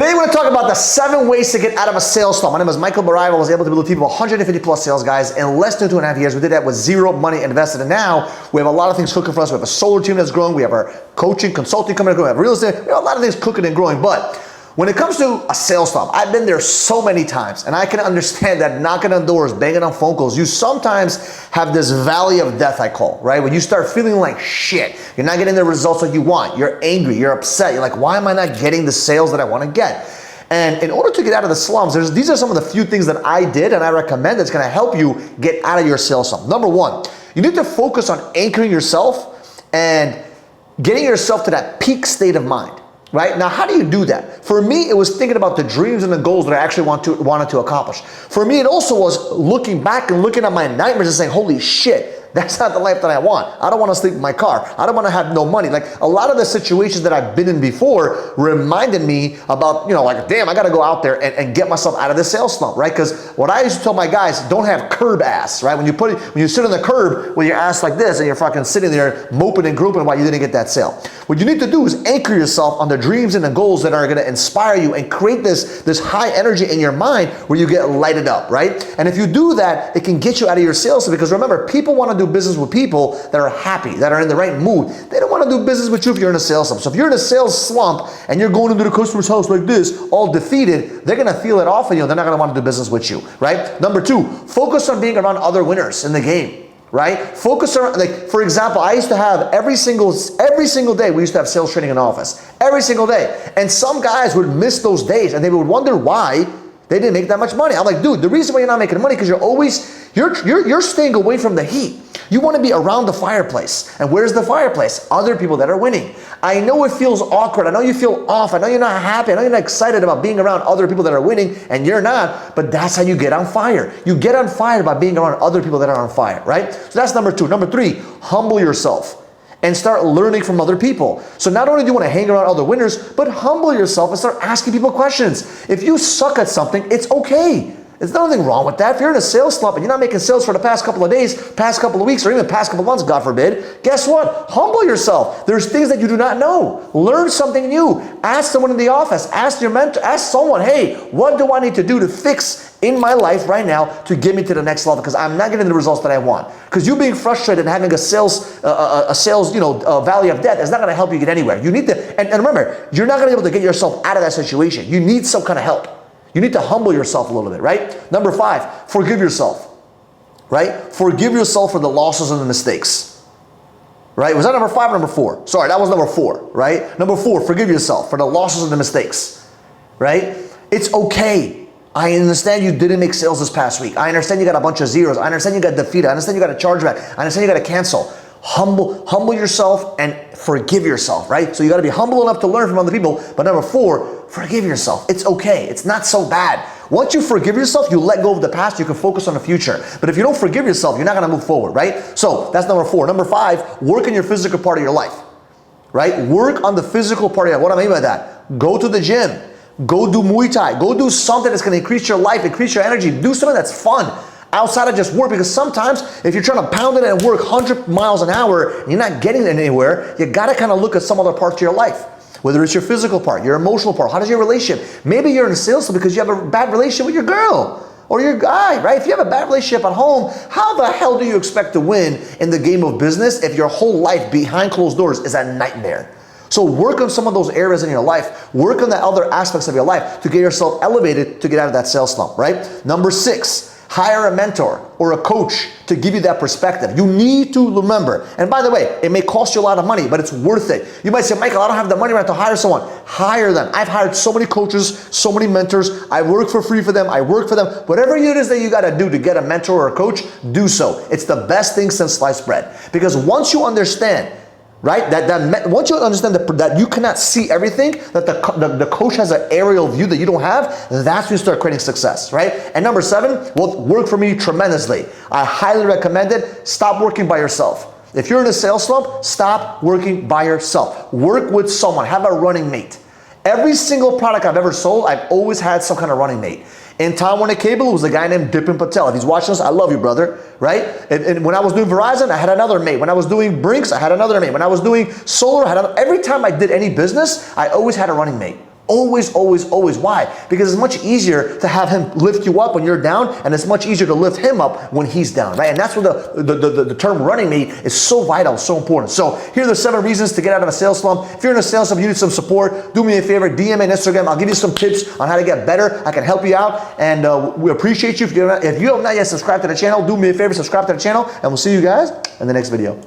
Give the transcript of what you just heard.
Today we're going to talk about the 7 ways to get out of a sales slump. My name is Michael Baraiva. I was able to build a team of 150 plus sales guys in less than 2.5 years. We did that with zero money invested, and now we have a lot of things cooking for us. We have a solar team that's growing. We have our coaching, consulting coming and growing. We have real estate. We have a lot of things cooking and growing. But when it comes to a sales slump, I've been there so many times, and I can understand that knocking on doors, banging on phone calls, you sometimes have this valley of death, I call, right? When you start feeling like shit, you're not getting the results that you want. You're angry, you're upset. You're like, why am I not getting the sales that I want to get? And in order to get out of the slums, these are some of the few things that I did and I recommend that's going to help you get out of your sales slump. Number 1, you need to focus on anchoring yourself and getting yourself to that peak state of mind. Right? Now, how do you do that? For me, it was thinking about the dreams and the goals that I actually wanted to accomplish. For me, it also was looking back and looking at my nightmares and saying, holy shit, that's not the life that I want. I don't want to sleep in my car. I don't want to have no money. Like, a lot of the situations that I've been in before reminded me about, like, damn, I got to go out there and get myself out of this sales slump, right? Because what I used to tell my guys, don't have curb ass, right? When you sit on the curb with your ass like this and you're fucking sitting there moping and groping while you didn't get that sale. What you need to do is anchor yourself on the dreams and the goals that are going to inspire you and create this high energy in your mind where you get lighted up, right? And if you do that, it can get you out of your sales slump, because remember, people want to do business with people that are happy, that are in the right mood. They don't want to do business with you if you're in a sales slump. So if you're in a sales slump and you're going into the customer's house like this, all defeated, they're going to feel it off of you. They're not going to want to do business with you, right? Number 2, focus on being around other winners in the game. Right? Focus on, like, for example, I used to have every single day, we used to have sales training in the office. Every single day. And some guys would miss those days and they would wonder why they didn't make that much money. I'm like, dude, the reason why you're not making money because you're staying away from the heat. You want to be around the fireplace. And where's the fireplace? Other people that are winning. I know it feels awkward. I know you feel off. I know you're not happy. I know you're not excited about being around other people that are winning, and you're not, but that's how you get on fire. You get on fire by being around other people that are on fire, right? So that's number 2. Number 3, humble yourself and start learning from other people. So not only do you want to hang around other winners, but humble yourself and start asking people questions. If you suck at something, it's okay. There's nothing wrong with that. If you're in a sales slump and you're not making sales for the past couple of days, past couple of weeks, or even past couple of months, God forbid, guess what? Humble yourself. There's things that you do not know. Learn something new. Ask someone in the office. Ask your mentor. Ask someone, hey, what do I need to do to fix in my life right now to get me to the next level? Because I'm not getting the results that I want. Because you being frustrated and having a sales valley of death is not going to help you get anywhere. You need to, and remember, you're not going to be able to get yourself out of that situation. You need some kind of help. You need to humble yourself a little bit, right? Number 5, forgive yourself, right? Forgive yourself for the losses and the mistakes, right? Was that number 5 or number 4? Sorry, that was number 4, right? Number 4, forgive yourself for the losses and the mistakes, right? It's okay. I understand you didn't make sales this past week. I understand you got a bunch of zeros. I understand you got defeated. I understand you got a chargeback. I understand you got to cancel. Humble yourself and forgive yourself, right? So you got to be humble enough to learn from other people. But number 4, forgive yourself. It's okay. It's not so bad. Once you forgive yourself, you let go of the past, you can focus on the future. But if you don't forgive yourself, you're not going to move forward, right? So that's number 4. Number 5, work on your physical part of your life, right? Work on the physical part of your life. What do I mean by that? Go to the gym. Go do Muay Thai. Go do something that's going to increase your life, increase your energy. Do something that's fun outside of just work, because sometimes if you're trying to pound it and work 100 miles an hour and you're not getting anywhere, you got to kind of look at some other parts of your life. Whether it's your physical part, your emotional part, how does your relationship? Maybe you're in sales because you have a bad relationship with your girl or your guy, right? If you have a bad relationship at home, how the hell do you expect to win in the game of business if your whole life behind closed doors is a nightmare? So work on some of those areas in your life. Work on the other aspects of your life to get yourself elevated to get out of that sales slump, right? Number 6, hire a mentor or a coach to give you that perspective. You need to remember, and by the way, it may cost you a lot of money, but it's worth it. You might say, Michael, I don't have the money right to hire someone. Hire them. I've hired so many coaches, so many mentors. I work for free for them. I work for them. Whatever it is that you got to do to get a mentor or a coach, do so. It's the best thing since sliced bread. Because once you understand, right? Once you understand that you cannot see everything, that the coach has an aerial view that you don't have, that's when you start creating success, right? And number 7, will work for me tremendously. I highly recommend it. Stop working by yourself. If you're in a sales slump, stop working by yourself. Work with someone. Have a running mate. Every single product I've ever sold, I've always had some kind of running mate. In Time Warner Cable, it was a guy named Dipin Patel. If he's watching us, I love you, brother, right? And when I was doing Verizon, I had another mate. When I was doing Brinks, I had another mate. When I was doing solar, every time I did any business, I always had a running mate. Always, always, always. Why? Because it's much easier to have him lift you up when you're down, and it's much easier to lift him up when he's down, right? And that's where the term running mate is so vital, so important. So here are the 7 reasons to get out of a sales slump. If you're in a sales slump, you need some support, do me a favor, DM me on Instagram. I'll give you some tips on how to get better. I can help you out, and we appreciate you. If you have not yet subscribed to the channel, do me a favor, subscribe to the channel, and we'll see you guys in the next video.